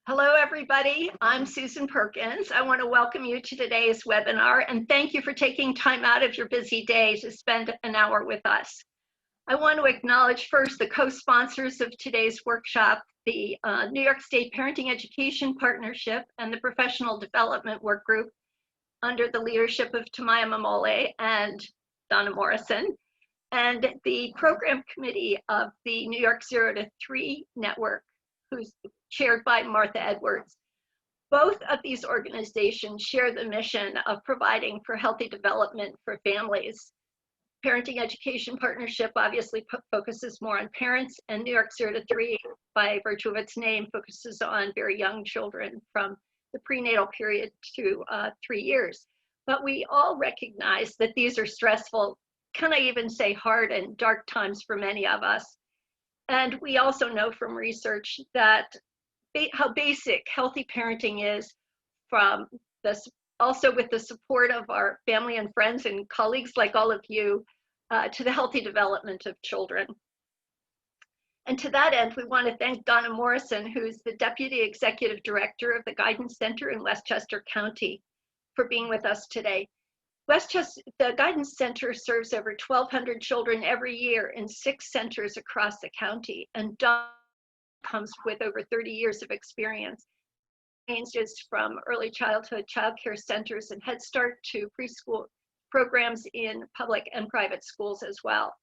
Hello, everybody. I'm Susan Perkins. I want to welcome you to today's webinar and thank you for taking time out of your busy day to spend an hour with us. I want to acknowledge first the co-sponsors of today's workshop, the New York State Parenting Education Partnership and the Professional Development Work Group under the leadership of Tamaya Mamole and Donna Morrison, and the program committee of the New York 0 to 3 network, who's chaired by Martha Edwards. Both of these organizations share the mission of providing for healthy development for families. Parenting Education Partnership obviously focuses more on parents, and New York 0 to 3, by virtue of its name, focuses on very young children from the prenatal period to 3 years. But we all recognize that these are stressful, can I even say hard and dark times for many of us. And we also know from research that how basic healthy parenting is, from this, also with the support of our family and friends and colleagues like all of you, to the healthy development of children. And to that end, we want to thank Donna Morrison, who's the Deputy Executive Director of the Guidance Center in Westchester County, for being with us today. Westchester, the Guidance Center serves over 1,200 children every year in 6 centers across the county, and Donna comes with over 30 years of experience. Ranges from early childhood child care centers and Head Start to preschool programs in public and private schools as well.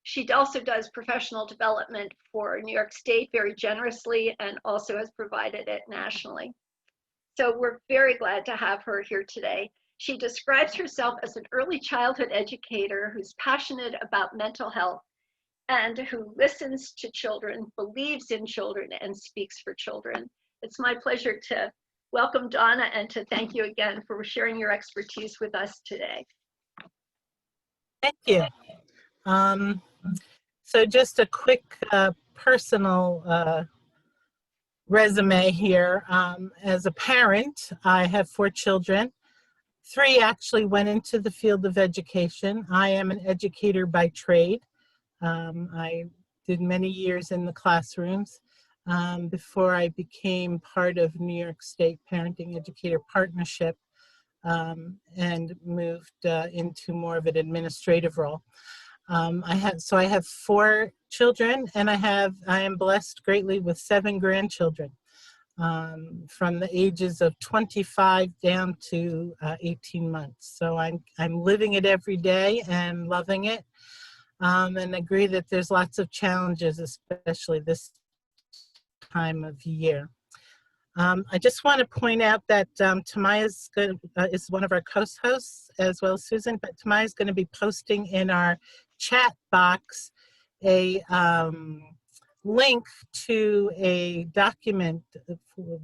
She also does professional development for New York State very generously and also has provided it nationally. So we're very glad to have her here today. She describes herself as an early childhood educator who's passionate about mental health and who listens to children, believes in children, and speaks for children. It's my pleasure to welcome Donna and to thank you again for sharing your expertise with us today. Thank you. So just a quick personal resume here. As a parent, I have 4 children. 3 actually went into the field of education. I am an educator by trade. I did many years in the classrooms before I became part of New York State Parenting Educator Partnership and moved into more of an administrative role. I have 4 children, and I am blessed greatly with 7 grandchildren from the ages of 25 down to 18 months. So I'm living it every day and loving it. And agree that there's lots of challenges, especially this time of year. I just want to point out that Tamaya is one of our co-hosts, as well as Susan, but Tamaya is going to be posting in our chat box a link to a document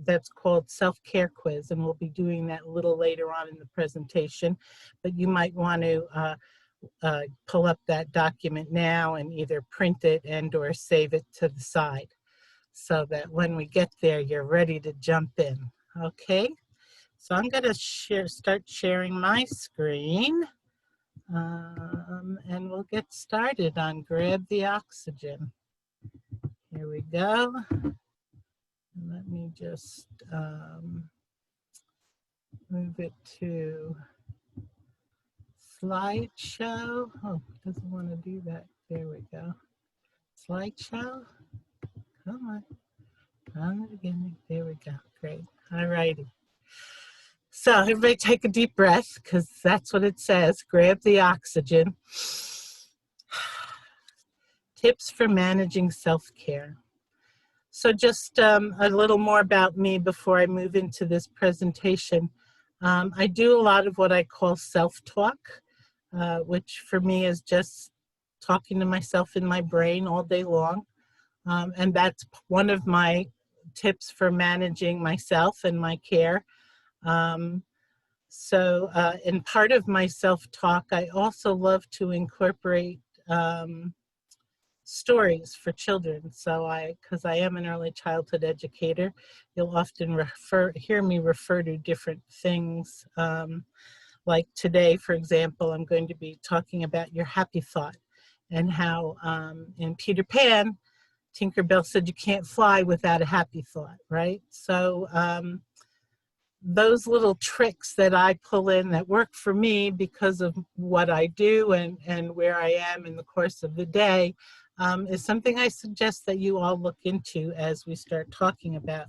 that's called Self-Care Quiz, and we'll be doing that a little later on in the presentation, but you might want to pull up that document now and either print it and or save it to the side so that when we get there, you're ready to jump in. Okay, so I'm going to start sharing my screen and we'll get started on Grab the Oxygen. Here we go. Let me just move it to slideshow. Oh, it doesn't want to do that. There we go. Slideshow. Come on. From the beginning. There we go. Great. All righty. So everybody take a deep breath, because that's what it says. Grab the oxygen. Tips for managing self-care. So just a little more about me before I move into this presentation. I do a lot of what I call self-talk. Which for me is just talking to myself in my brain all day long. And that's one of my tips for managing myself and my care. So in part of my self-talk, I also love to incorporate stories for children. So because I am an early childhood educator, you'll often hear me refer to different things. Like today, for example, I'm going to be talking about your happy thought and how in Peter Pan, Tinkerbell said you can't fly without a happy thought, right? So those little tricks that I pull in that work for me because of what I do and where I am in the course of the day is something I suggest that you all look into as we start talking about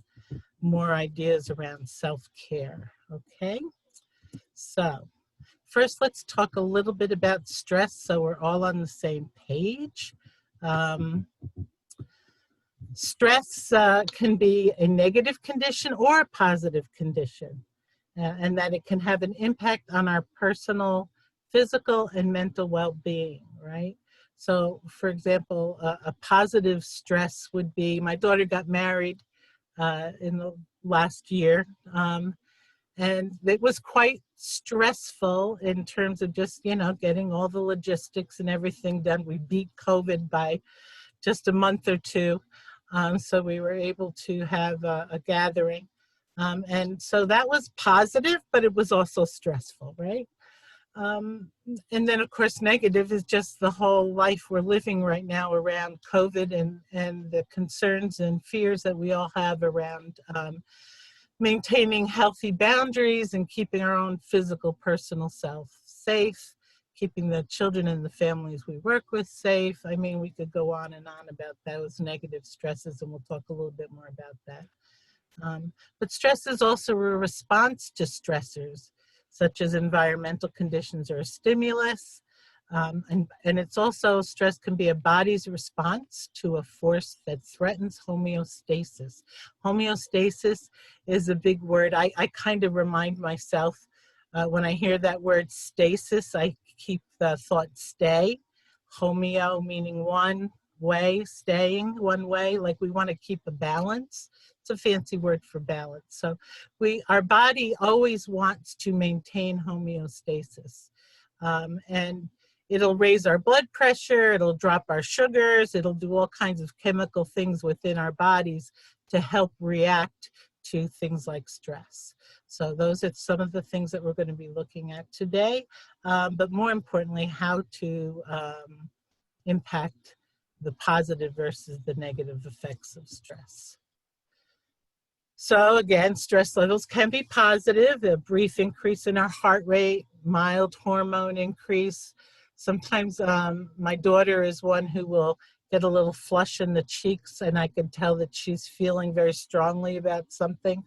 more ideas around self-care, okay? So first, let's talk a little bit about stress so we're all on the same page. Stress can be a negative condition or a positive condition, and that it can have an impact on our personal, physical, and mental well-being, right? So, for example, a positive stress would be, my daughter got married in the last year, and it was quite stressful in terms of just, you know, getting all the logistics and everything done. We beat COVID by just a month or two. So we were able to have a gathering. And so that was positive, but it was also stressful, right? And then of course, negative is just the whole life we're living right now around COVID and the concerns and fears that we all have around maintaining healthy boundaries and keeping our own physical, personal self safe, keeping the children and the families we work with safe. I mean, we could go on and on about those negative stresses, and we'll talk a little bit more about that. But stress is also a response to stressors, such as environmental conditions or a stimulus. And it's also, stress can be a body's response to a force that threatens homeostasis. Homeostasis is a big word. I kind of remind myself when I hear that word stasis, I keep the thought stay. Homeo meaning one way, staying one way, like we want to keep a balance. It's a fancy word for balance. So our body always wants to maintain homeostasis. And it'll raise our blood pressure, it'll drop our sugars, it'll do all kinds of chemical things within our bodies to help react to things like stress. So those are some of the things that we're going to be looking at today, but more importantly, how to impact the positive versus the negative effects of stress. So again, stress levels can be positive, a brief increase in our heart rate, mild hormone increase. Sometimes my daughter is one who will get a little flush in the cheeks, and I can tell that she's feeling very strongly about something.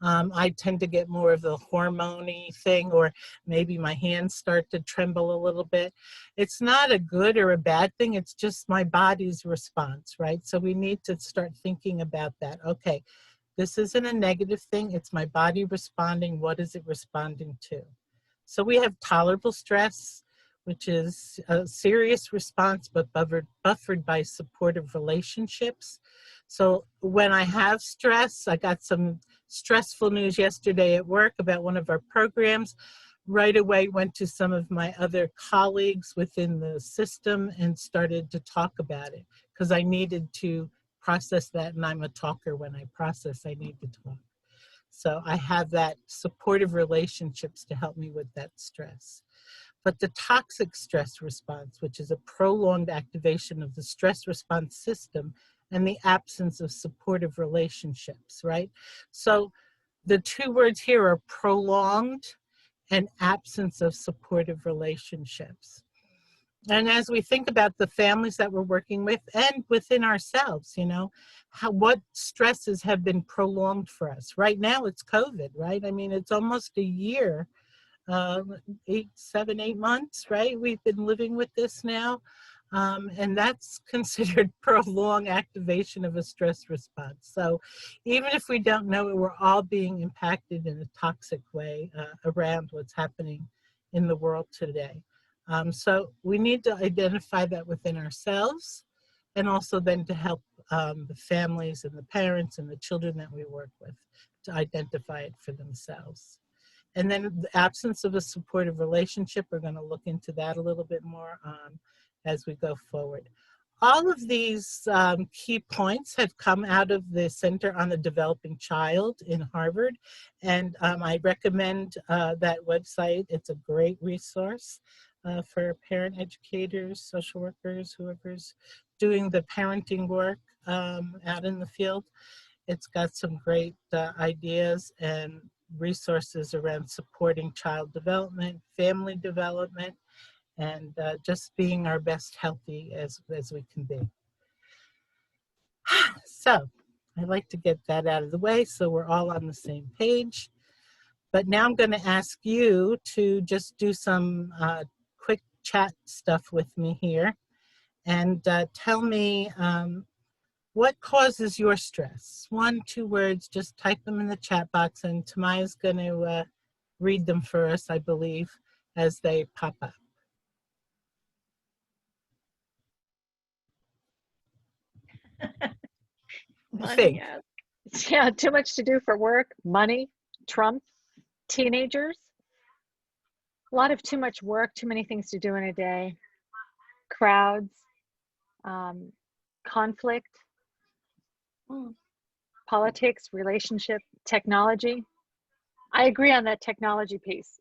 I tend to get more of the hormone-y thing, or maybe my hands start to tremble a little bit. It's not a good or a bad thing, it's just my body's response, right? So we need to start thinking about that. Okay, this isn't a negative thing, it's my body responding. What is it responding to? So we have tolerable stress, which is a serious response, but buffered by supportive relationships. So when I have stress, I got some stressful news yesterday at work about one of our programs. Right away went to some of my other colleagues within the system and started to talk about it because I needed to process that, and I'm a talker. When I process, I need to talk. So I have that supportive relationships to help me with that stress. But the toxic stress response, which is a prolonged activation of the stress response system and the absence of supportive relationships, right? So the two words here are prolonged and absence of supportive relationships. And as we think about the families that we're working with and within ourselves, you know, what stresses have been prolonged for us. Right now it's COVID, right? I mean, it's almost a year, 7, 8 months, right? We've been living with this now. And that's considered prolonged activation of a stress response. So even if we don't know it, we're all being impacted in a toxic way around what's happening in the world today. So we need to identify that within ourselves, and also then to help the families and the parents and the children that we work with to identify it for themselves. And then the absence of a supportive relationship, we're going to look into that a little bit more as we go forward. All of these key points have come out of the Center on the Developing Child in Harvard, and I recommend that website. It's a great resource for parent educators, social workers, whoever's doing the parenting work. out in the field. It's got some great ideas and resources around supporting child development, family development, and just being our best healthy as we can be. So I'd like to get that out of the way so we're all on the same page. But now I'm going to ask you to just do some quick chat stuff with me here and tell me what causes your stress. 1, 2 words, just type them in the chat box, and Tamaya's going to read them for us, I believe, as they pop up. Money, yeah, too much to do for work, money, Trump, teenagers, a lot of too much work, too many things to do in a day, crowds, conflict, politics, relationship, technology. I agree on that technology piece.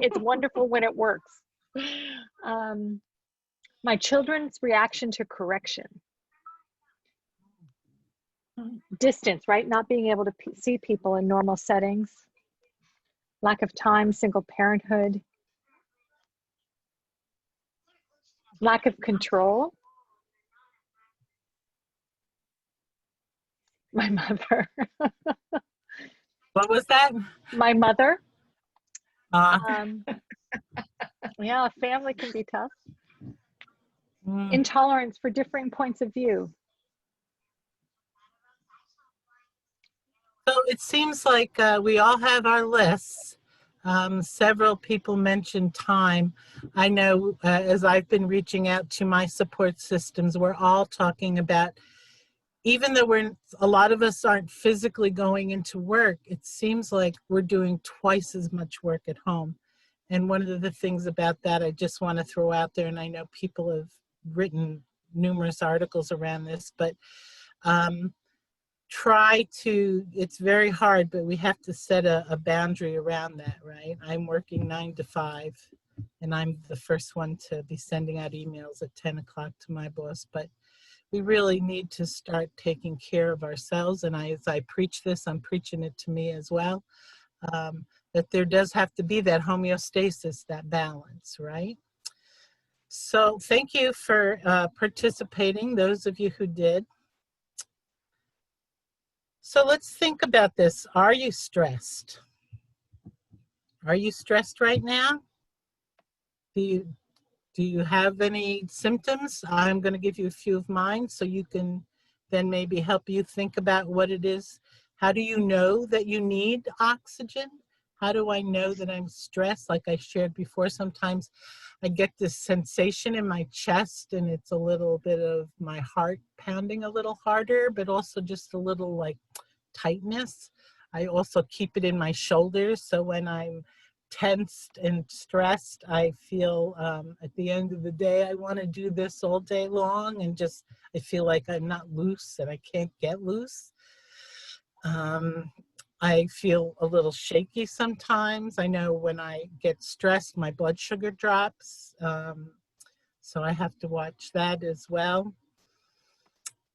It's wonderful when it works. My children's reaction to correction. Distance, right? Not being able to see people in normal settings. Lack of time, single parenthood. Lack of control. My mother. What was that? My mother. Yeah, family can be tough. Intolerance for differing points of view. So it seems like we all have our lists. Several people mentioned time. I know as I've been reaching out to my support systems, we're all talking about, even though a lot of us aren't physically going into work, it seems like we're doing twice as much work at home. And one of the things about that I just want to throw out there, and I know people have written numerous articles around this, but it's very hard, but we have to set a boundary around that, right? I'm working 9 to 5, and I'm the first one to be sending out emails at 10 o'clock to my boss, but we really need to start taking care of ourselves. And as I preach this, I'm preaching it to me as well, that there does have to be that homeostasis, that balance, right? So thank you for participating, those of you who did. So let's think about this. Are you stressed? Are you stressed right now? Do you have any symptoms? I'm going to give you a few of mine so you can then maybe help you think about what it is. How do you know that you need oxygen? How do I know that I'm stressed? Like I shared before, sometimes I get this sensation in my chest and it's a little bit of my heart pounding a little harder, but also just a little like tightness. I also keep it in my shoulders. So when I'm tensed and stressed, I feel at the end of the day, I want to do this all day long, and just, I feel like I'm not loose and I can't get loose. I feel a little shaky sometimes. I know when I get stressed, my blood sugar drops. So I have to watch that as well.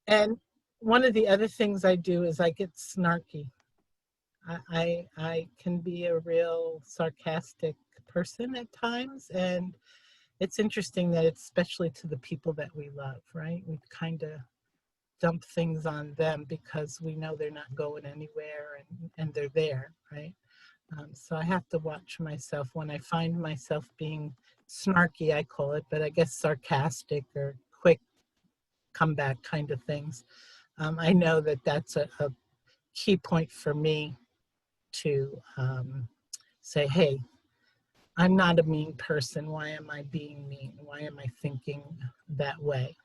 And one of the other things I do is I get snarky. I can be a real sarcastic person at times, and it's interesting that it's especially to the people that we love, right? We kind of dump things on them because we know they're not going anywhere, and they're there, right? So I have to watch myself when I find myself being snarky, I call it, but I guess sarcastic or quick comeback kind of things. I know that that's a key point for me to say, hey, I'm not a mean person. Why am I being mean? Why am I thinking that way?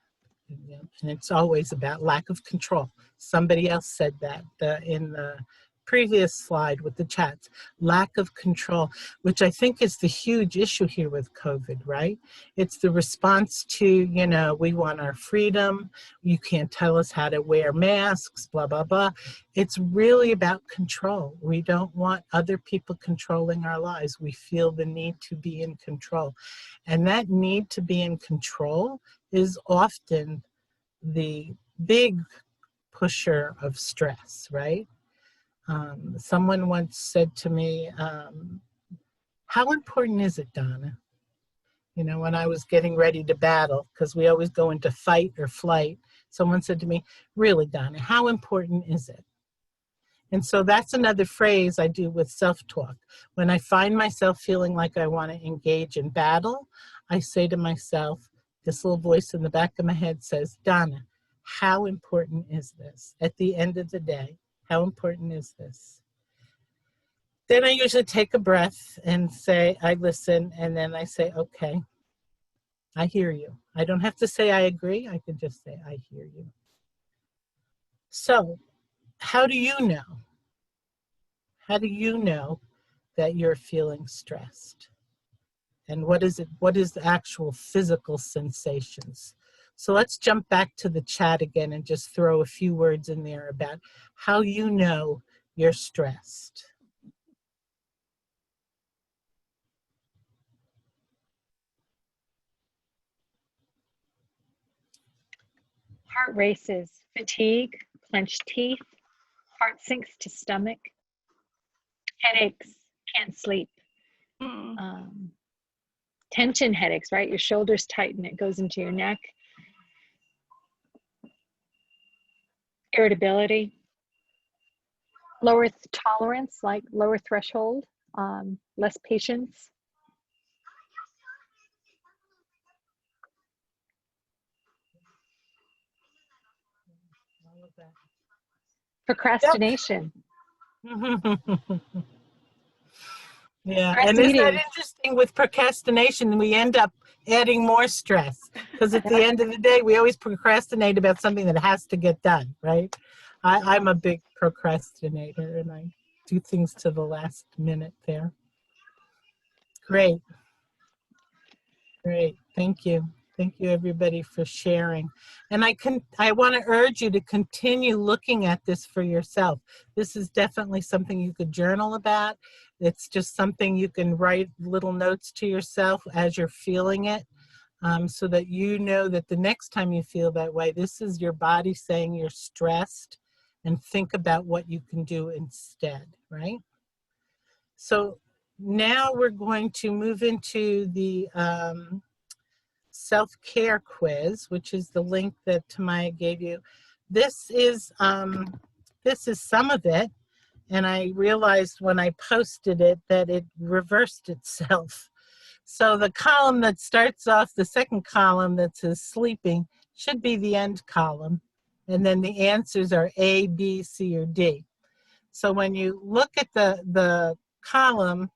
And it's always about lack of control. Somebody else said that in the previous slide with the chats, lack of control, which I think is the huge issue here with COVID, right? It's the response to, we want our freedom. You can't tell us how to wear masks, blah, blah, blah. It's really about control. We don't want other people controlling our lives. We feel the need to be in control. And that need to be in control is often the big pusher of stress, right? Someone once said to me, how important is it, Donna? You know, when I was getting ready to battle, because we always go into fight or flight, someone said to me, really, Donna, how important is it? And so that's another phrase I do with self-talk. When I find myself feeling like I want to engage in battle, I say to myself, this little voice in the back of my head says, Donna, how important is this? At the end of the day, how important is this? Then I usually take a breath and say, I listen, and then I say, okay, I hear you. I don't have to say I agree. I can just say, I hear you. So how do you know? How do you know that you're feeling stressed? And what is it? What is the actual physical sensations? So let's jump back to the chat again and just throw a few words in there about how you know you're stressed. Heart races, fatigue, clenched teeth, heart sinks to stomach, headaches, can't sleep. Tension headaches, right? Your shoulders tighten, it goes into your neck. Irritability, lower tolerance, like lower threshold, less patience. Procrastination. Yep. Yeah, Stress and isn't that eating. interesting? With procrastination, we end up adding more stress because at the end of the day, we always procrastinate about something that has to get done, right? I'm a big procrastinator and I do things to the last minute there. Great. Great. Thank you. Thank you, everybody, for sharing. And I want to urge you to continue looking at this for yourself. This is definitely something you could journal about. It's just something you can write little notes to yourself as you're feeling it, so that you know that the next time you feel that way, this is your body saying you're stressed, and think about what you can do instead, right? So now we're going to move into the self-care quiz, which is the link that Tamaya gave you. This is some of it, and I realized when I posted it that it reversed itself. So the column that starts off, the second column that says sleeping, should be the end column, and then the answers are A, B, C, or D. So when you look at the column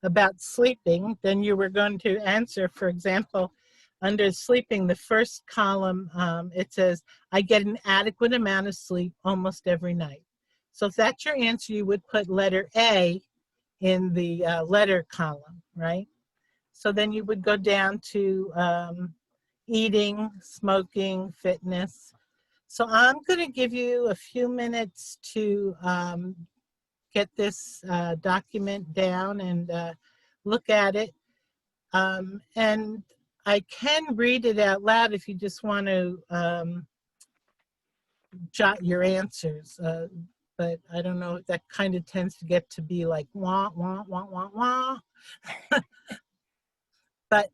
about sleeping, then you were going to answer, for example, under sleeping, the first column, it says, I get an adequate amount of sleep almost every night. So if that's your answer, you would put letter A in the letter column, right? So then you would go down to eating, smoking, fitness. So I'm going to give you a few minutes to get this document down and look at it. And I can read it out loud if you just want to jot your answers. But I don't know, that kind of tends to get to be like wah, wah, wah, wah, wah. But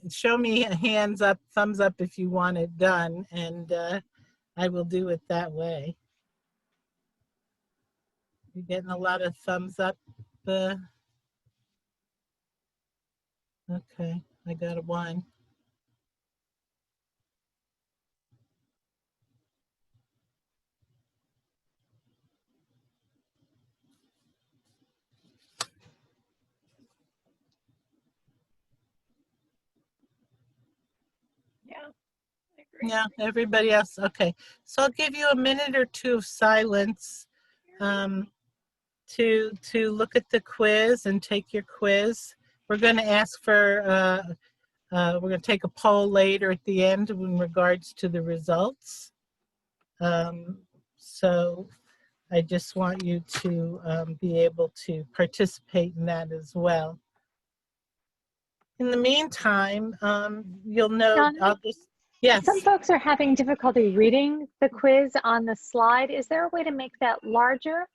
show me a hands up, thumbs up if you want it done, and I will do it that way. You're getting a lot of thumbs up. Okay, I got a 1. Yeah, I agree. Yeah, everybody else. Okay, so I'll give you a minute or two of silence to look at the quiz and take your quiz. We're going to ask for, we're going to take a poll later at the end in regards to the results. So I just want you to be able to participate in that as well. In the meantime, you'll know, Donna? I'll just, Yes, Some folks are having difficulty reading the quiz on the slide. Is there a way to make that larger?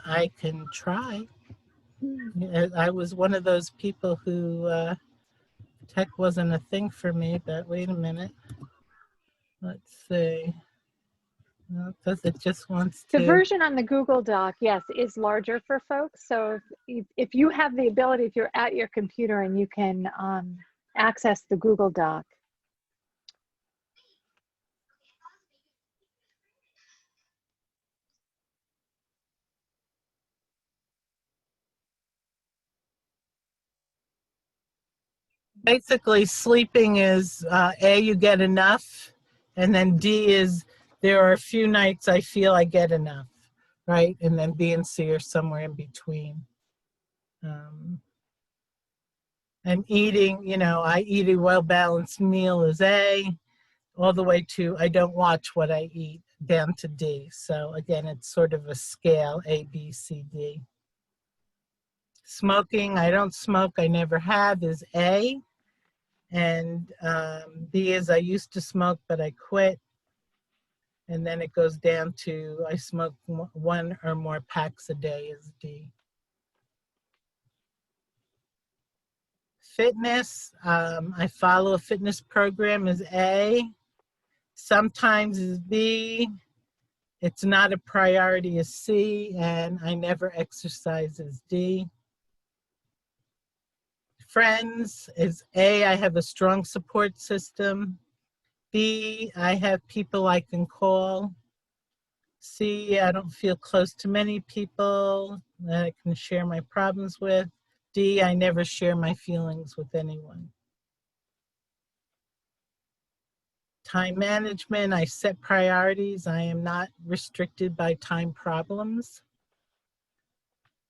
I can try. Hmm. I was one of those people who tech wasn't a thing for me, but wait a minute. Let's see. Because it just wants The to. version on the Google Doc, yes, is larger for folks. So if you have the ability, if you're at your computer and you can access the Google Doc. Basically, sleeping is A, you get enough, and then D is there are a few nights I feel I get enough, right? And then B and C are somewhere in between. And eating, you know, I eat a well-balanced meal is A, all the way to I don't watch what I eat, down to D. So again, it's sort of a scale, A, B, C, D. Smoking, I don't smoke, I never have, is A. And B is I used to smoke, but I quit. And then it goes down to I smoke one or more packs a day is D. Fitness, I follow a fitness program is A. Sometimes is B. It's not a priority is C. And I never exercise is D. Friends is A, I have a strong support system. B, I have people I can call. C, I don't feel close to many people that I can share my problems with. D, I never share my feelings with anyone. Time management, I set priorities. I am not restricted by time problems.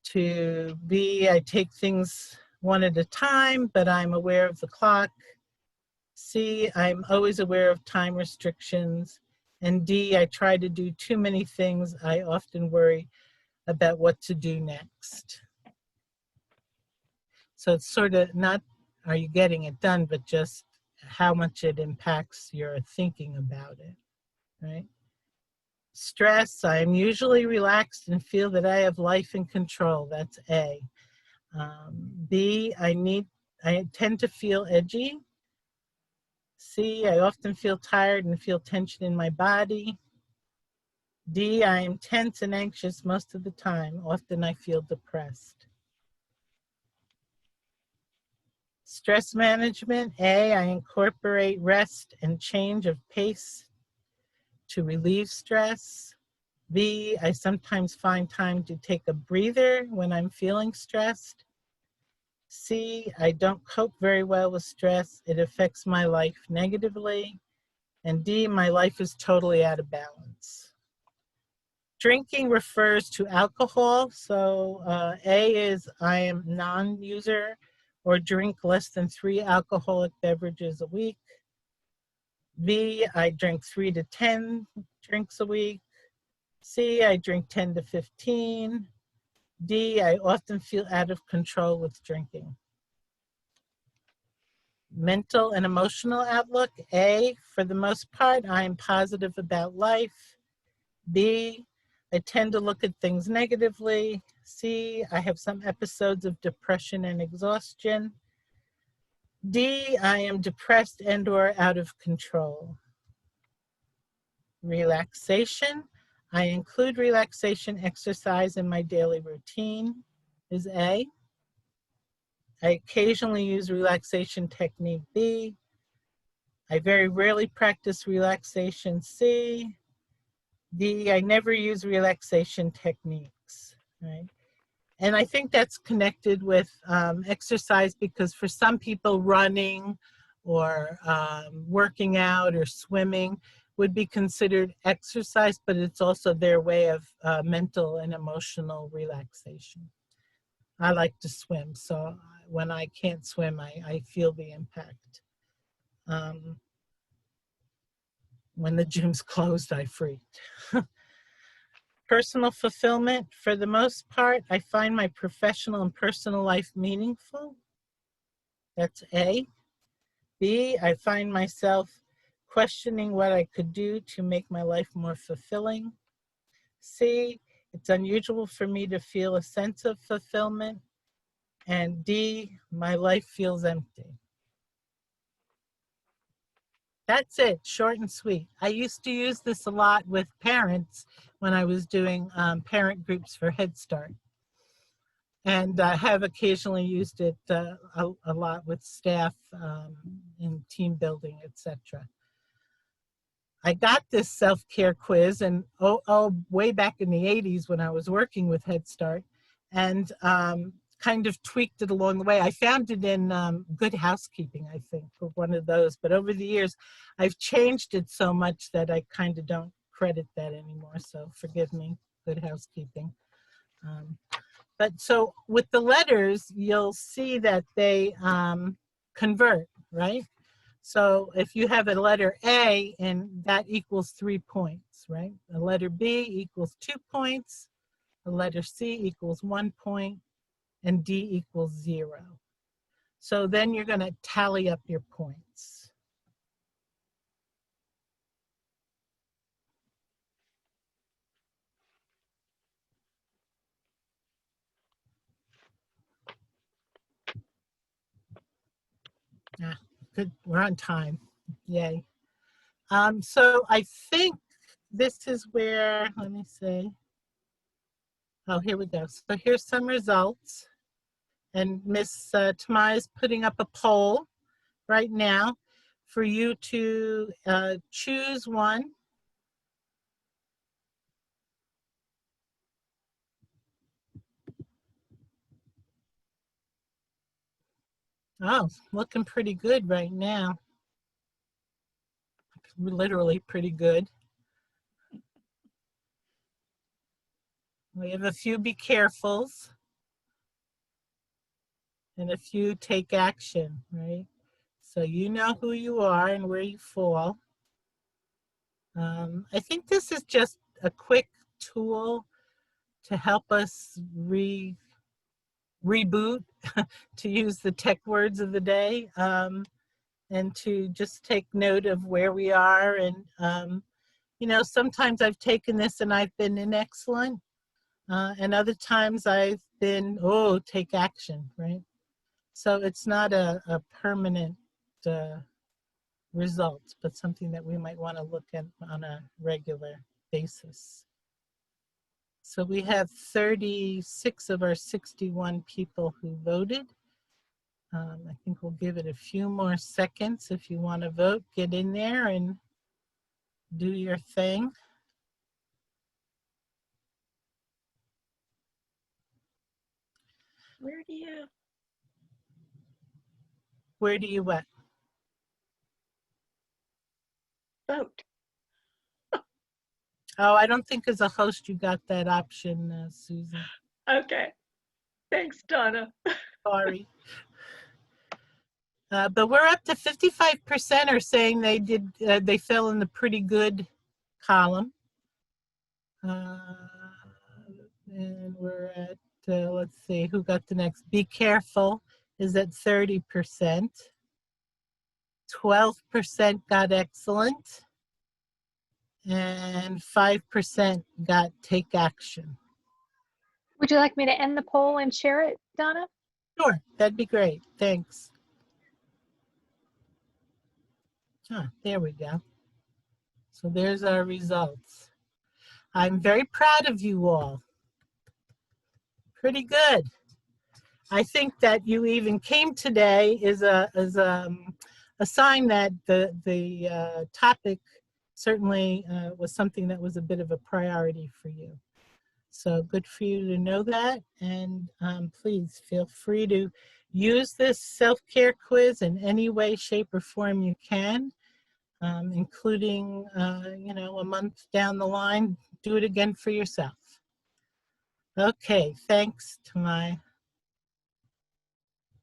To B, I take things one at a time, but I'm aware of the clock. C, I'm always aware of time restrictions. And D, I try to do too many things. I often worry about what to do next. So it's sort of not, are you getting it done, but just how much it impacts your thinking about it, right? Stress, I am usually relaxed and feel that I have life in control. That's A. B, I tend to feel edgy. C, I often feel tired and feel tension in my body. D, I am tense and anxious most of the time. Often I feel depressed. Stress management, A, I incorporate rest and change of pace to relieve stress. B, I sometimes find time to take a breather when I'm feeling stressed. C, I don't cope very well with stress. It affects my life negatively. And D, my life is totally out of balance. Drinking refers to alcohol. So A is I am non-user or drink less than 3 alcoholic beverages a week. B, I drink 3 to 10 drinks a week. C, I drink 10 to 15. D, I often feel out of control with drinking. Mental and emotional outlook. A, for the most part, I am positive about life. B, I tend to look at things negatively. C, I have some episodes of depression and exhaustion. D, I am depressed and or out of control. Relaxation. I include relaxation exercise in my daily routine is A. I occasionally use relaxation technique B. I very rarely practice relaxation C. D, I never use relaxation techniques, right? And I think that's connected with exercise because for some people running or working out or swimming would be considered exercise, but it's also their way of mental and emotional relaxation. I like to swim, so when I can't swim, I feel the impact. When the gym's closed, I freaked. Personal fulfillment, for the most part, I find my professional and personal life meaningful. That's A. B, I find myself questioning what I could do to make my life more fulfilling. C, it's unusual for me to feel a sense of fulfillment. And D, my life feels empty. That's it, short and sweet. I used to use this a lot with parents when I was doing parent groups for Head Start. And I have occasionally used it a lot with staff in team building, etc. I got this self-care quiz and way back in the 80s when I was working with Head Start, and kind of tweaked it along the way. I found it in Good Housekeeping, I think, or one of those. But over the years, I've changed it so much that I kind of don't credit that anymore. So forgive me, Good Housekeeping. But so with the letters, you'll see that they convert, right? So if you have a letter A and that equals 3 points, right? A letter B equals 2 points, a letter C equals 1 point, and D equals 0. So then you're going to tally up your points. Ah, good, we're on time, yay. So I think this is where, let me see. Oh, here we go. So here's some results. And Miss Tamai is putting up a poll right now for you to choose one. Oh, looking pretty good right now. Literally pretty good. We have a few be carefuls and a few take action, right? So you know who you are and where you fall. I think this is just a quick tool to help us reboot, to use the tech words of the day, and to just take note of where we are. And, you know, sometimes I've taken this and I've been inexcellent, and other times I've been, oh, take action, right? So it's not a permanent result, but something that we might want to look at on a regular basis. So we have 36 of our 61 people who voted. I think we'll give it a few more seconds. If you want to vote, get in there and do your thing. Where do you what? vote? Oh, I don't think as a host you got that option, Susan. Okay. Thanks, Donna. Sorry. But we're up to 55% are saying they did. They fell in the pretty good column. And we're at, let's see, who got the next? Be careful is at 30%. 12% got excellent. And 5% got take action. Would you like me to end the poll and share it, Donna? Sure, that'd be great. Thanks. There we go. So there's our results. I'm very proud of you all. Pretty good. I think that you even came today is a sign that the topic certainly was something that was a bit of a priority for you. So good for you to know that, and please feel free to use this self-care quiz in any way, shape, or form you can, including, you know, a month down the line, do it again for yourself. Okay, thanks, Tamai.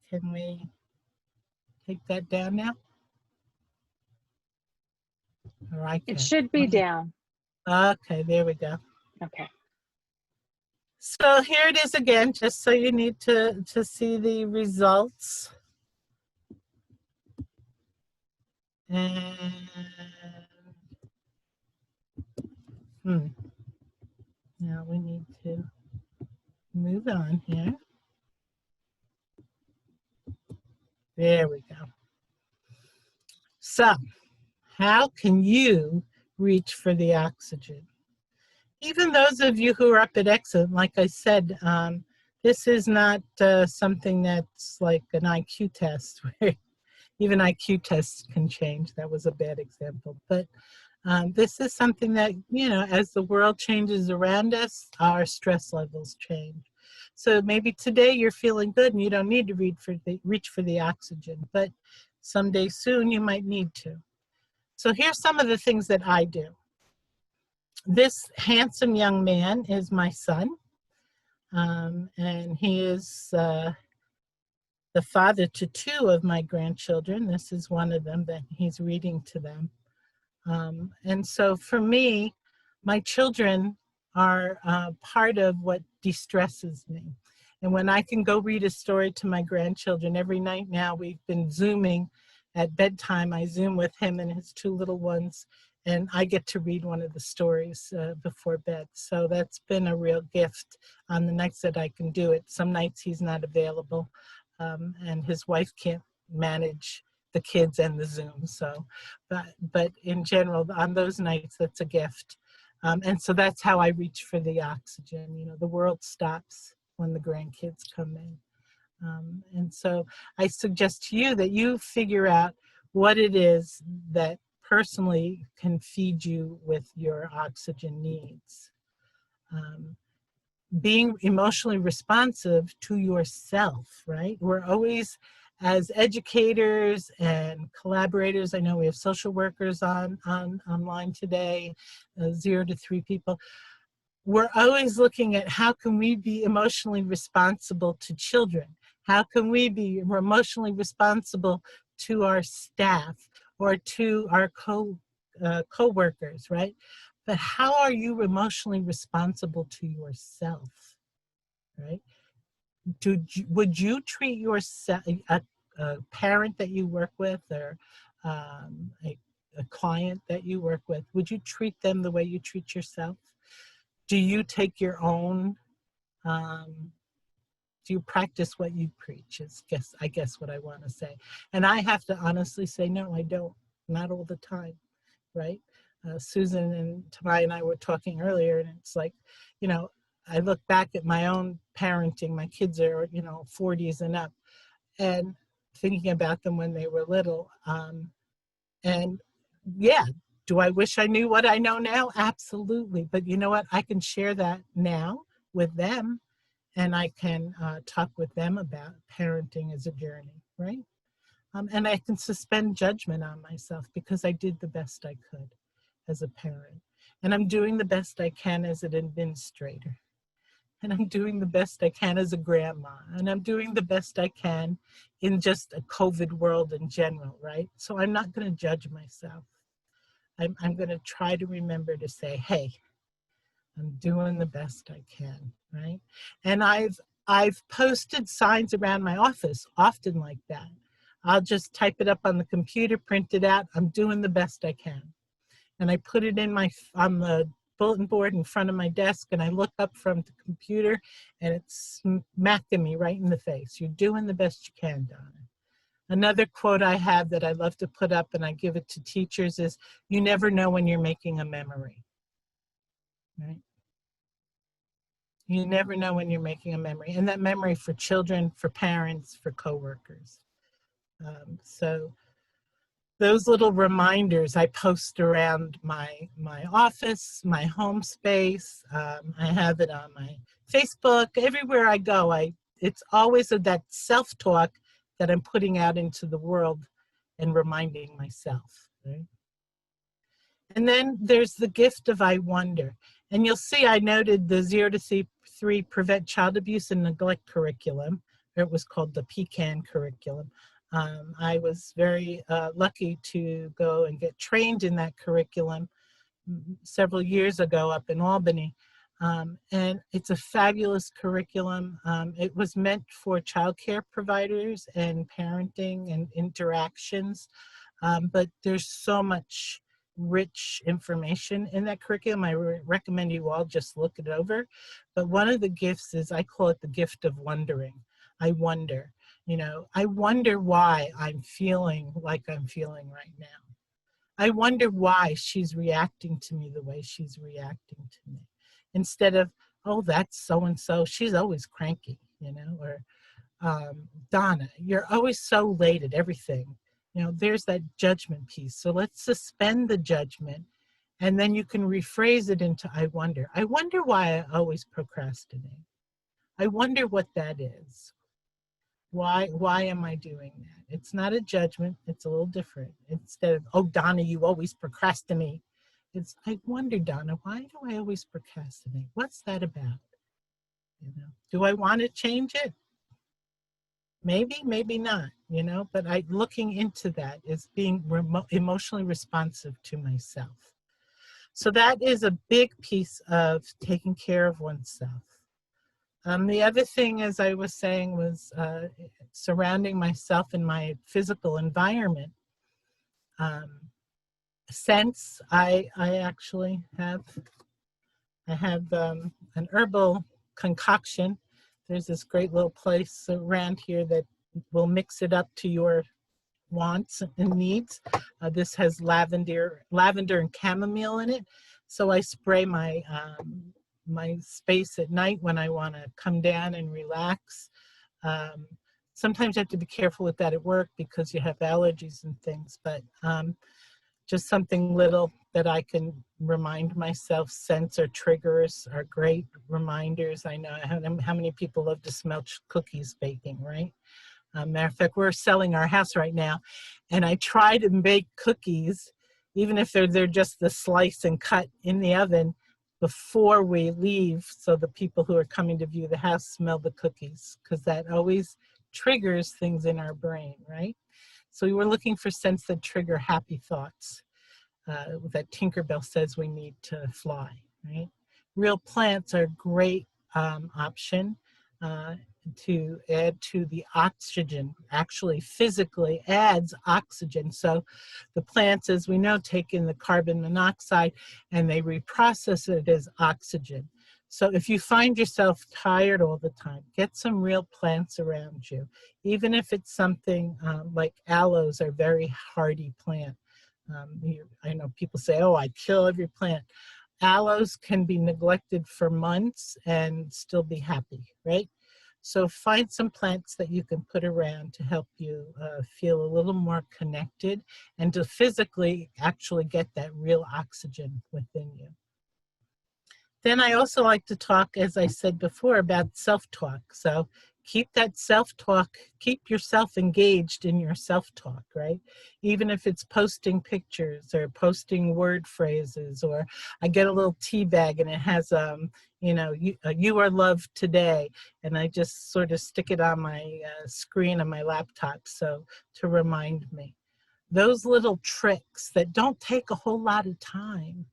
Can we take that down now? All right. It should be down. Okay, there we go. Okay. So here it is again, just so you need to see the results. And now we need to move on here. There we go. So, how can you reach for the oxygen? Even those of you who are up at Excellent, like I said, this is not something that's like an IQ test, where even IQ tests can change. That was a bad example. But this is something that, you know, as the world changes around us, our stress levels change. So maybe today you're feeling good and you don't need to reach for the oxygen, but someday soon you might need to. So here's some of the things that I do. This handsome young man is my son, and he is the father to 2 of my grandchildren. This is one of them that he's reading to them. And so for me, my children are part of what de-stresses me. And when I can go read a story to my grandchildren, every night now we've been Zooming at bedtime. I Zoom with him and his 2 little ones, and I get to read one of the stories before bed. So that's been a real gift on the nights that I can do it. Some nights he's not available, and his wife can't manage the kids and the Zoom. So, but in general, on those nights, that's a gift. And so that's how I reach for the oxygen. You know, the world stops when the grandkids come in. And so I suggest to you that you figure out what it is that personally can feed you with your oxygen needs. Being emotionally responsive to yourself, right? We're always, as educators and collaborators, I know we have social workers online today, 0 to 3 people. We're always looking at how can we be emotionally responsible to children? How can we be emotionally responsible to our staff or to our co-workers, right? But how are you emotionally responsible to yourself, right? Would you treat yourself, a parent that you work with, or a client that you work with, would you treat them the way you treat yourself? Do you take your own, do you practice what you preach, I guess what I want to say. And I have to honestly say, no, I don't, not all the time, right? Susan and Tamai and I were talking earlier, and it's like, you know, I look back at my own parenting. My kids are, you know, 40s and up, and thinking about them when they were little. And yeah, do I wish I knew what I know now? Absolutely. But you know what? I can share that now with them, and I can talk with them about parenting as a journey, right? And I can suspend judgment on myself because I did the best I could as a parent. And I'm doing the best I can as an administrator. And I'm doing the best I can as a grandma. And I'm doing the best I can in just a COVID world in general, right? So I'm not going to judge myself. I'm going to try to remember to say, hey, I'm doing the best I can, right? And I've posted signs around my office often like that. I'll just type it up on the computer, print it out. I'm doing the best I can. And I put it on the bulletin board in front of my desk, and I look up from the computer, and it's smacking me right in the face. You're doing the best you can, Donna. Another quote I have that I love to put up, and I give it to teachers, is, you never know when you're making a memory, right? You never know when you're making a memory. And that memory for children, for parents, for coworkers. So those little reminders I post around my office, my home space. I have it on my Facebook. Everywhere I go, it's always that self-talk that I'm putting out into the world and reminding myself, right? And then there's the gift of I wonder. And you'll see I noted the 0 to 3 Prevent Child Abuse and Neglect curriculum. It was called the PCAN curriculum. I was very lucky to go and get trained in that curriculum several years ago up in Albany. And it's a fabulous curriculum. It was meant for childcare providers and parenting and interactions. but there's so much rich information in that curriculum. I recommend you all just look it over. But one of the gifts is, I call it the gift of wondering. I wonder, I wonder why I'm feeling like I'm feeling right now. I wonder why she's reacting to me the way she's reacting to me. Instead of, oh, that's so-and-so, she's always cranky, or Donna, you're always so late at everything. There's that judgment piece. So let's suspend the judgment, and then you can rephrase it into, I wonder. I wonder why I always procrastinate. I wonder what that is. Why am I doing that? It's not a judgment, it's a little different. Instead of, oh, Donna, you always procrastinate. It's, I wonder, Donna, why do I always procrastinate? What's that about? Do I want to change it? Maybe, maybe not, but looking into that is being emotionally responsive to myself. So that is a big piece of taking care of oneself. The other thing, as I was saying, was surrounding myself in my physical environment. Since I actually have, an herbal concoction. There's this great little place around here that will mix it up to your wants and needs. This has lavender and chamomile in it. So I spray my my space at night when I want to come down and relax. Sometimes you have to be careful with that at work because you have allergies and things, but just something little that I can remind myself. Scents or triggers are great reminders. I know how many people love to smell cookies baking, right? Matter of fact, we're selling our house right now, and I try to bake cookies, even if they're just the slice and cut in the oven, before we leave, so the people who are coming to view the house smell the cookies, because that always triggers things in our brain, right? So we were looking for scents that trigger happy thoughts, that Tinkerbell says we need to fly, right? Real plants are a great option to add to the oxygen. Actually, physically adds oxygen. So the plants, as we know, take in the carbon monoxide and they reprocess it as oxygen. So if you find yourself tired all the time, get some real plants around you. Even if it's something like aloes are very hardy plant. I know people say, oh, I kill every plant. Aloes can be neglected for months and still be happy, right? So find some plants that you can put around to help you feel a little more connected and to physically actually get that real oxygen within you. Then I also like to talk, as I said before, about self-talk. So keep that self-talk, keep yourself engaged in your self-talk, right? Even if it's posting pictures or posting word phrases, or I get a little tea bag and it has, you are loved today. And I just sort of stick it on my screen on my laptop, so to remind me. Those little tricks that don't take a whole lot of time.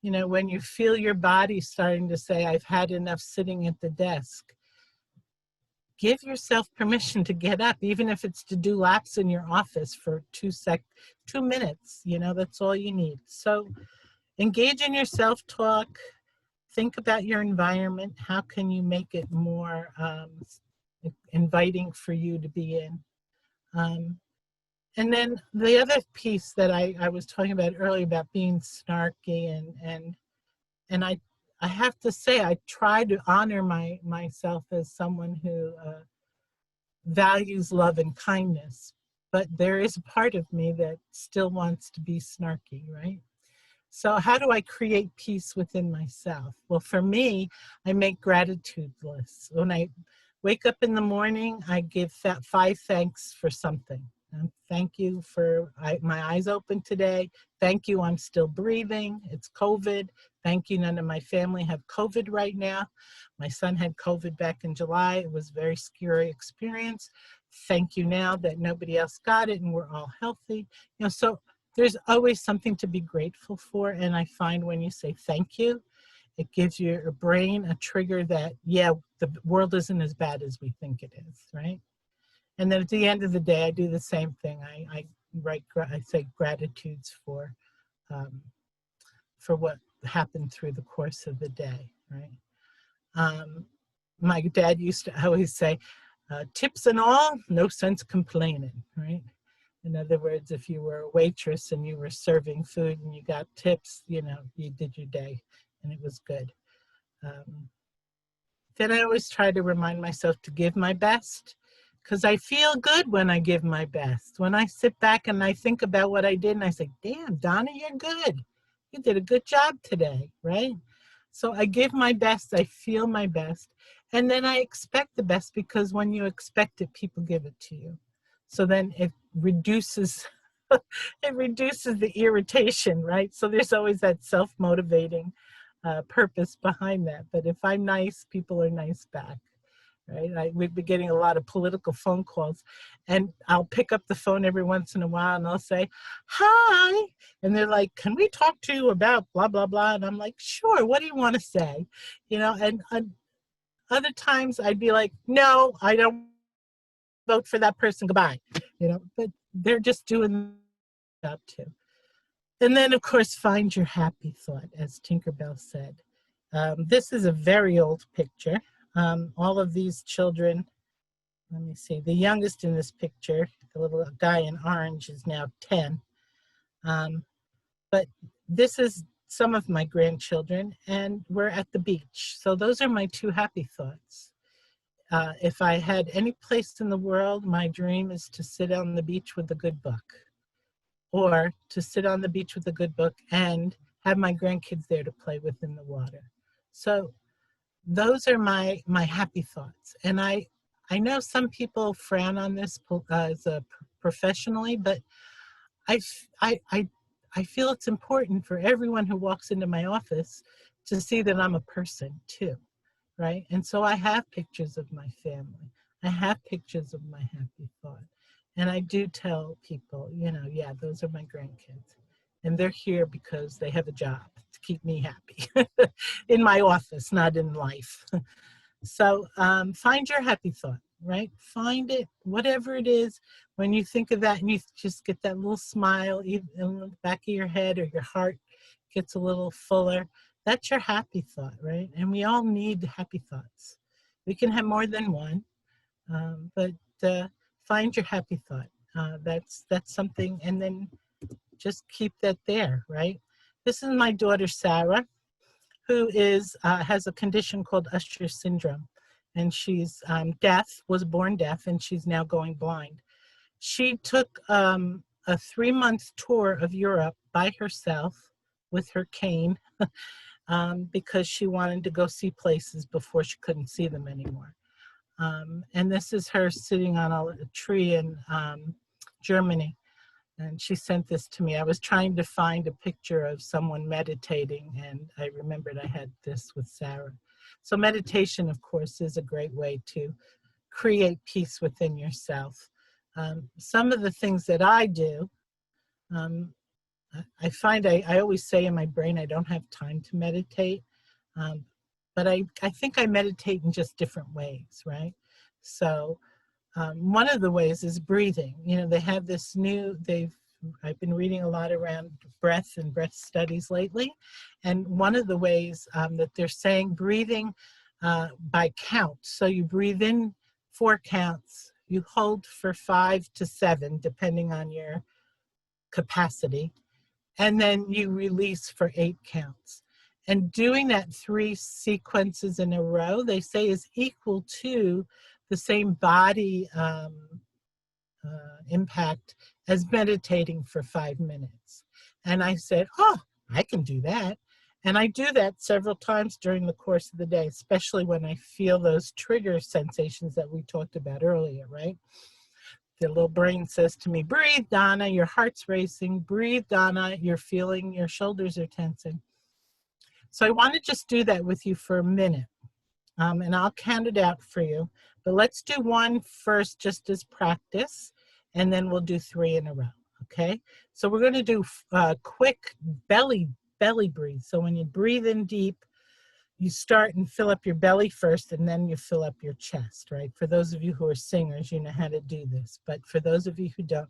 When you feel your body starting to say, I've had enough sitting at the desk, give yourself permission to get up, even if it's to do laps in your office for 2 minutes, that's all you need. So engage in your self-talk, think about your environment. How can you make it more inviting for you to be in? And then the other piece that I was talking about earlier about being snarky, and I have to say, I try to honor myself as someone who values love and kindness, but there is a part of me that still wants to be snarky, right? So how do I create peace within myself? Well, for me, I make gratitude lists. When I wake up in the morning, I give 5 thanks for something. Thank you for my eyes open today. Thank you, I'm still breathing. It's COVID. Thank you, none of my family have COVID right now. My son had COVID back in July. It was a very scary experience. Thank you now that nobody else got it and we're all healthy. So there's always something to be grateful for. And I find when you say thank you, it gives your brain a trigger that, yeah, the world isn't as bad as we think it is, right? And then at the end of the day, I do the same thing. I write, I say gratitudes for what happened through the course of the day, right? My dad used to always say, tips and all, no sense complaining, right? In other words, if you were a waitress and you were serving food and you got tips, you know, you did your day and it was good. Then I always try to remind myself to give my best, because I feel good when I give my best. When I sit back and I think about what I did and I say, damn, Donna, you're good. You did a good job today, right? So I give my best, I feel my best, and then I expect the best, because when you expect it, people give it to you. So then it reduces, it reduces the irritation, right? So there's always that self-motivating purpose behind that. But if I'm nice, people are nice back. Right? We've been getting a lot of political phone calls, and I'll pick up the phone every once in a while and I'll say, hi. And they're like, can we talk to you about blah, blah, blah? And I'm like, sure, what do you want to say? You know, and other times I'd be like, no, I don't vote for that person, goodbye. You know, but they're just doing the job too. And then, of course, find your happy thought, as Tinkerbell said. This is a very old picture. All of these children, let me see, the youngest in this picture, the little guy in orange, is now 10. But this is some of my grandchildren, and we're at the beach. So those are my two happy thoughts. If I had any place in the world, my dream is to sit on the beach with a good book, or to sit on the beach with a good book and have my grandkids there to play with in the water. So those are my happy thoughts. And I know some people frown on this as professionally, but I feel it's important for everyone who walks into my office to see that I'm a person too, right? And so I have pictures of my family. I have pictures of my happy thought. And I do tell people, you know, yeah, those are my grandkids. And they're here because they have a job to keep me happy in my office, not in life. So find your happy thought, right? Find it, whatever it is. When you think of that and you just get that little smile in the back of your head, or your heart gets a little fuller, that's your happy thought, right? And we all need happy thoughts. We can have more than one, but find your happy thought. That's something, and then just keep that there, right? This is my daughter, Sarah, who has a condition called Usher syndrome. And she's deaf, was born deaf, and she's now going blind. She took a 3-month tour of Europe by herself with her cane because she wanted to go see places before she couldn't see them anymore. And this is her sitting on a tree in Germany. And she sent this to me. I was trying to find a picture of someone meditating, and I remembered I had this with Sarah. So meditation, of course, is a great way to create peace within yourself. Some of the things that I do, I find I always say in my brain I don't have time to meditate, but I think I meditate in just different ways, right? So one of the ways is breathing. You know, they have this new, I've been reading a lot around breath and breath studies lately. And one of the ways that they're saying breathing by count. So you breathe in 4 counts, you hold for 5 to 7, depending on your capacity, and then you release for 8 counts. And doing that 3 sequences in a row, they say, is equal to the same body impact as meditating for 5 minutes. And I said, oh, I can do that. And I do that several times during the course of the day, especially when I feel those trigger sensations that we talked about earlier, right? The little brain says to me, breathe, Donna, your heart's racing. Breathe, Donna, you're feeling your shoulders are tensing. So I want to just do that with you for a minute. And I'll count it out for you. But let's do 1 first, just as practice, and then we'll do 3 in a row, okay? So we're going to do quick belly breathe. So when you breathe in deep, you start and fill up your belly first, and then you fill up your chest, right? For those of you who are singers, you know how to do this. But for those of you who don't,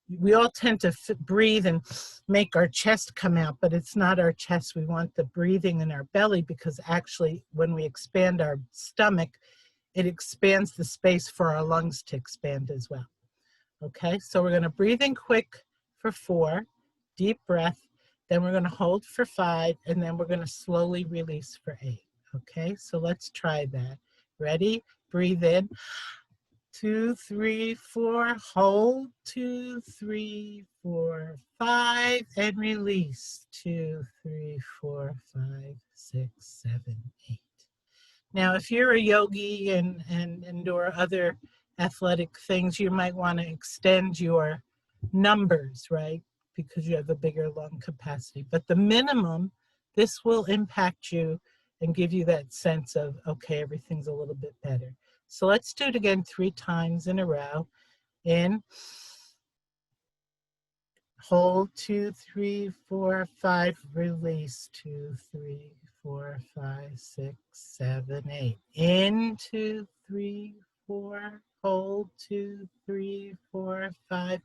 we all tend to breathe and make our chest come out, but it's not our chest. We want the breathing in our belly, because actually when we expand our stomach, it expands the space for our lungs to expand as well. Okay, so we're gonna breathe in quick for 4, deep breath, then we're gonna hold for 5, and then we're gonna slowly release for 8. Okay, so let's try that. Ready? Breathe in. 2, 3, 4, hold, 2, 3, 4, 5, and release. 2, 3, 4, 5, 6, 7, 8. Now, if you're a yogi and or other athletic things, you might want to extend your numbers, right? Because you have a bigger lung capacity. But the minimum, this will impact you and give you that sense of, okay, everything's a little bit better. So let's do it again 3 times in a row. In, hold, 2, 3, 4, 5, release, 2, 3, 4, 5, 6, 7, 8. In, 2, 3, 4, hold, 2, 3, 4, 5,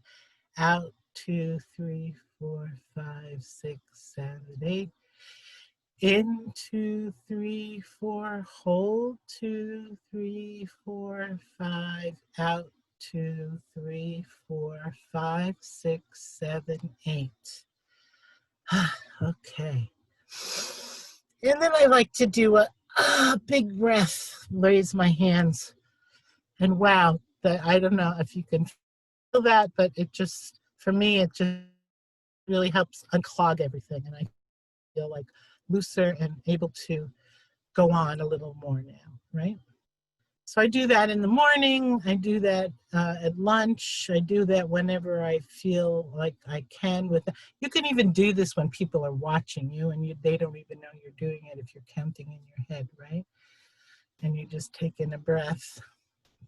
out, 2, 3, 4, 5, 6, 7, 8. In, 2, 3, 4, hold, 2, 3, 4, 5, out, 2, 3, 4, 5, 6, 7, 8. Okay. And then I like to do a big breath, raise my hands. And wow, I don't know if you can feel that, but it just, for me, it just really helps unclog everything. And I feel like looser and able to go on a little more now, right? So I do that in the morning, I do that at lunch, I do that whenever I feel like I can with that. You can even do this when people are watching you and they don't even know you're doing it if you're counting in your head, right? And you just take in a breath.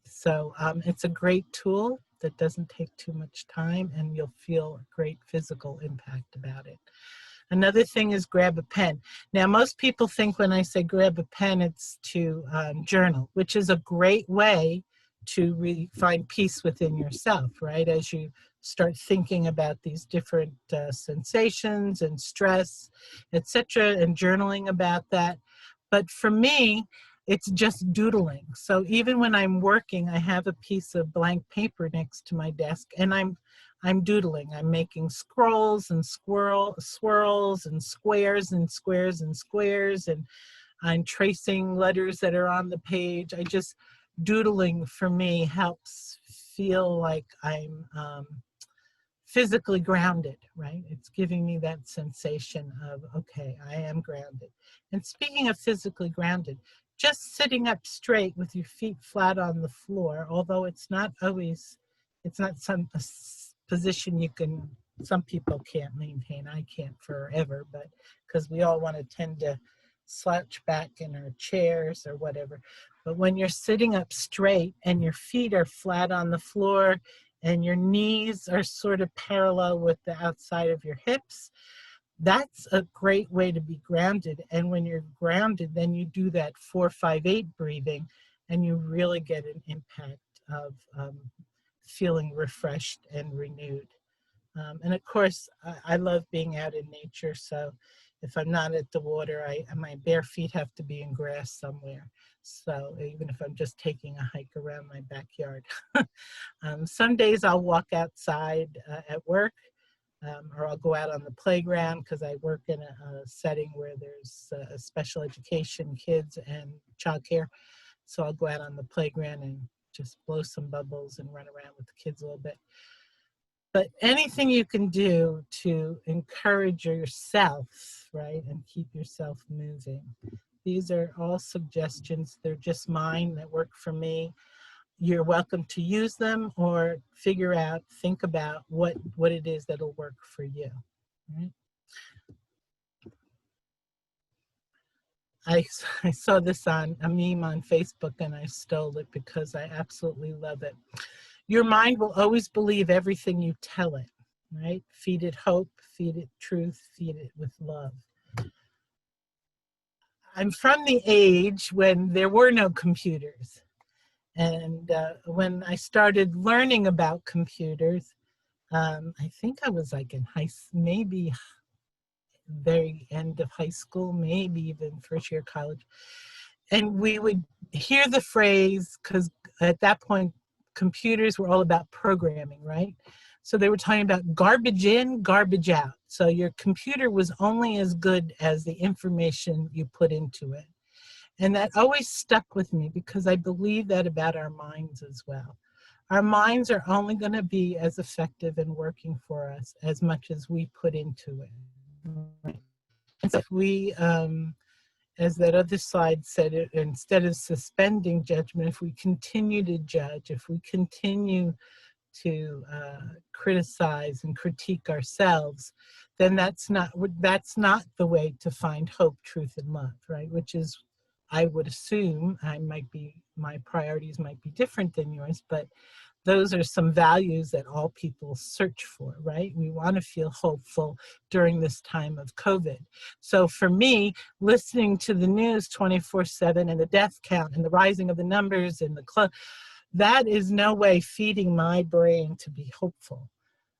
So it's a great tool that doesn't take too much time, and you'll feel a great physical impact about it. Another thing is grab a pen. Now, most people think when I say grab a pen, it's to journal, which is a great way to really find peace within yourself, right? As you start thinking about these different sensations and stress, etc., and journaling about that. But for me, it's just doodling. So even when I'm working, I have a piece of blank paper next to my desk, and I'm doodling. I'm making scrolls and swirls and squares and squares and squares, and I'm tracing letters that are on the page. Doodling for me helps feel like I'm physically grounded, right? It's giving me that sensation of, okay, I am grounded. And speaking of physically grounded, just sitting up straight with your feet flat on the floor, although it's not some position some people can't maintain. I can't forever, but because we all want to tend to slouch back in our chairs or whatever. But when you're sitting up straight and your feet are flat on the floor and your knees are sort of parallel with the outside of your hips, that's a great way to be grounded. And when you're grounded, then you do that 4-5-8 breathing, and you really get an impact of feeling refreshed and renewed. And of course, I love being out in nature. So if I'm not at the water, my bare feet have to be in grass somewhere. So even if I'm just taking a hike around my backyard. Some days I'll walk outside at work, or I'll go out on the playground because I work in a setting where there's special education kids and childcare. So I'll go out on the playground and just blow some bubbles and run around with the kids a little bit. But anything you can do to encourage yourself, right, and keep yourself moving. These are all suggestions. They're just mine that work for me. You're welcome to use them or think about what it is that'll work for you. Right? I saw this on a meme on Facebook and I stole it because I absolutely love it. Your mind will always believe everything you tell it, right? Feed it hope, feed it truth, feed it with love. I'm from the age when there were no computers. And when I started learning about computers, I think I was like in maybe very end of high school, maybe even first year college. And we would hear the phrase, because at that point, computers were all about programming, right? So they were talking about garbage in, garbage out. So your computer was only as good as the information you put into it. And that always stuck with me because I believe that about our minds as well. Our minds are only going to be as effective in working for us as much as we put into it. And so if we, as that other slide said, instead of suspending judgment, if we continue to judge, if we continue to criticize and critique ourselves, then that's not the way to find hope, truth, and love, right? Which is, I would assume, my priorities might be different than yours, but those are some values that all people search for, right? We want to feel hopeful during this time of COVID. So for me, listening to the news 24/7 and the death count and the rising of the numbers and that is no way feeding my brain to be hopeful.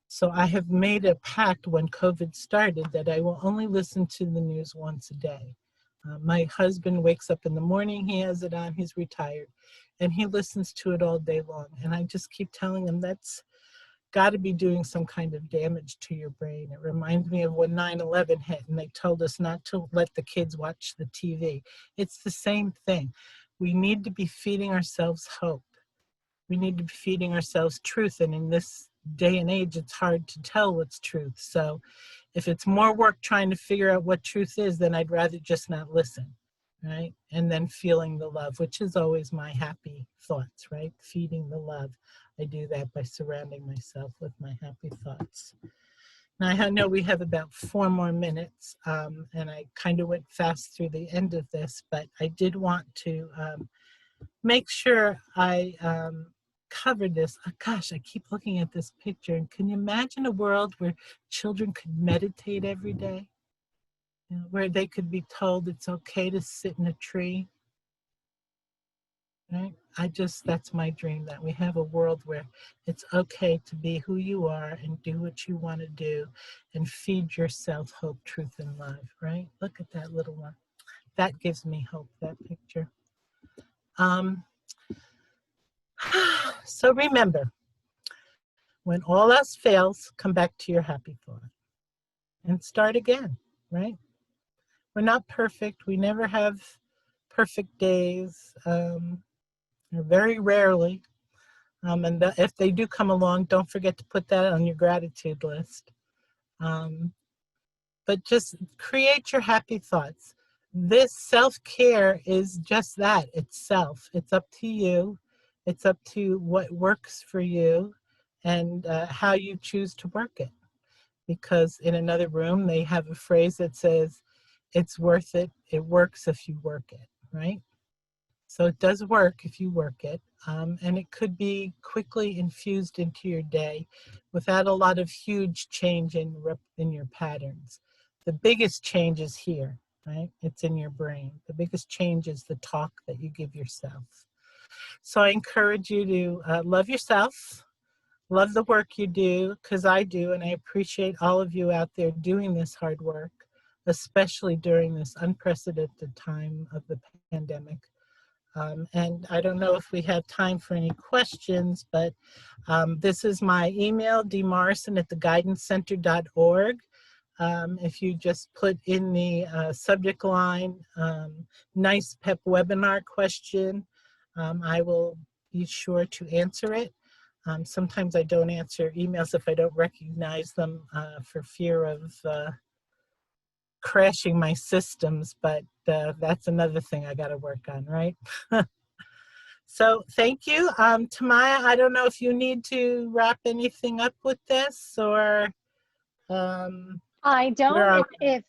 So I have made a pact when COVID started that I will only listen to the news once a day. My husband wakes up in the morning, he has it on, he's retired, and he listens to it all day long. And I just keep telling him that's got to be doing some kind of damage to your brain. It reminds me of when 9/11 hit and they told us not to let the kids watch the TV. It's the same thing. We need to be feeding ourselves hope. We need to be feeding ourselves truth. And in this day and age, it's hard to tell what's truth. So if it's more work trying to figure out what truth is, then I'd rather just not listen, right? And then feeling the love, which is always my happy thoughts, right? Feeding the love. I do that by surrounding myself with my happy thoughts. Now, I know we have about 4 more minutes, and I kind of went fast through the end of this, but I did want to make sure I covered this. Oh, gosh, I keep looking at this picture. And can you imagine a world where children could meditate every day? You know, where they could be told it's okay to sit in a tree, right? That's my dream, that we have a world where it's okay to be who you are and do what you want to do and feed yourself hope, truth, and love, right? Look at that little one. That gives me hope, that picture. So remember, when all else fails, come back to your happy thought and start again, right? We're not perfect. We never have perfect days, or very rarely. And if they do come along, don't forget to put that on your gratitude list. But just create your happy thoughts. This self-care is just that, it's self. It's up to you. It's up to what works for you and how you choose to work it. Because in another room, they have a phrase that says, it's worth it, it works if you work it, right? So it does work if you work it, and it could be quickly infused into your day without a lot of huge change in your patterns. The biggest change is here, right? It's in your brain. The biggest change is the talk that you give yourself. So I encourage you to love yourself, love the work you do, because I do, and I appreciate all of you out there doing this hard work, especially during this unprecedented time of the pandemic. And I don't know if we have time for any questions, but this is my email, dmorrison@theguidancecenter.org. If you just put in the subject line, NYSPEP webinar question, I will be sure to answer it. Sometimes I don't answer emails if I don't recognize them for fear of crashing my systems, but that's another thing I got to work on, right? So thank you. Tamaya, I don't know if you need to wrap anything up with this or I where don't. are If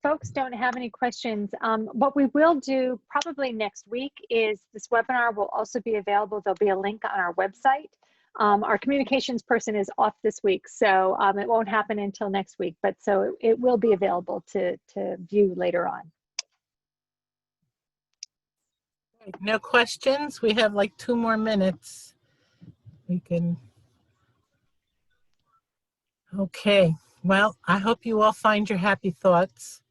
folks don't have any questions, what we will do probably next week is this webinar will also be available. There'll be a link on our website. Our communications person is off this week, so it won't happen until next week, but so it will be available to view later on. no questions? We have like 2 more minutes. We can. Okay. Well, I hope you all find your happy thoughts.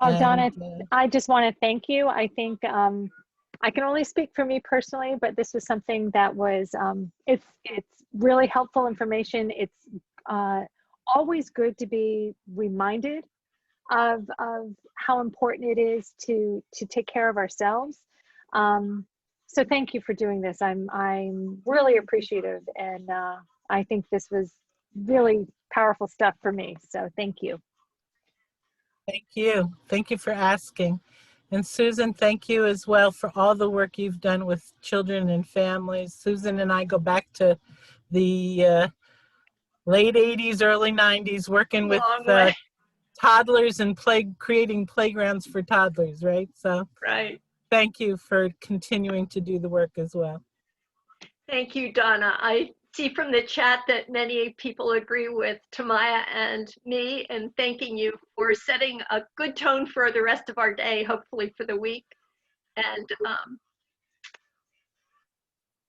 Oh, And Donna, I just want to thank you. I think I can only speak for me personally, but this was something that was it's really helpful information. It's always good to be reminded of how important it is to take care of ourselves. So thank you for doing this. I'm really appreciative, and I think this was really powerful stuff for me. So thank you. thank you. Thank you for asking. And Susan, thank you as well for all the work you've done with children and families. Susan and I go back to the late 80s, early 90s, working with Long way. toddlers and creating playgrounds for toddlers, right? So Right. thank you for continuing to do the work as well. Thank you, Donna. I see from the chat that many people agree with Tamaya and me, and thanking you for setting a good tone for the rest of our day, hopefully for the week, and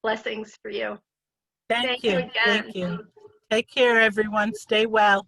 blessings for you. Thank Thank you you. again. Thank you. Take care, everyone. Stay well.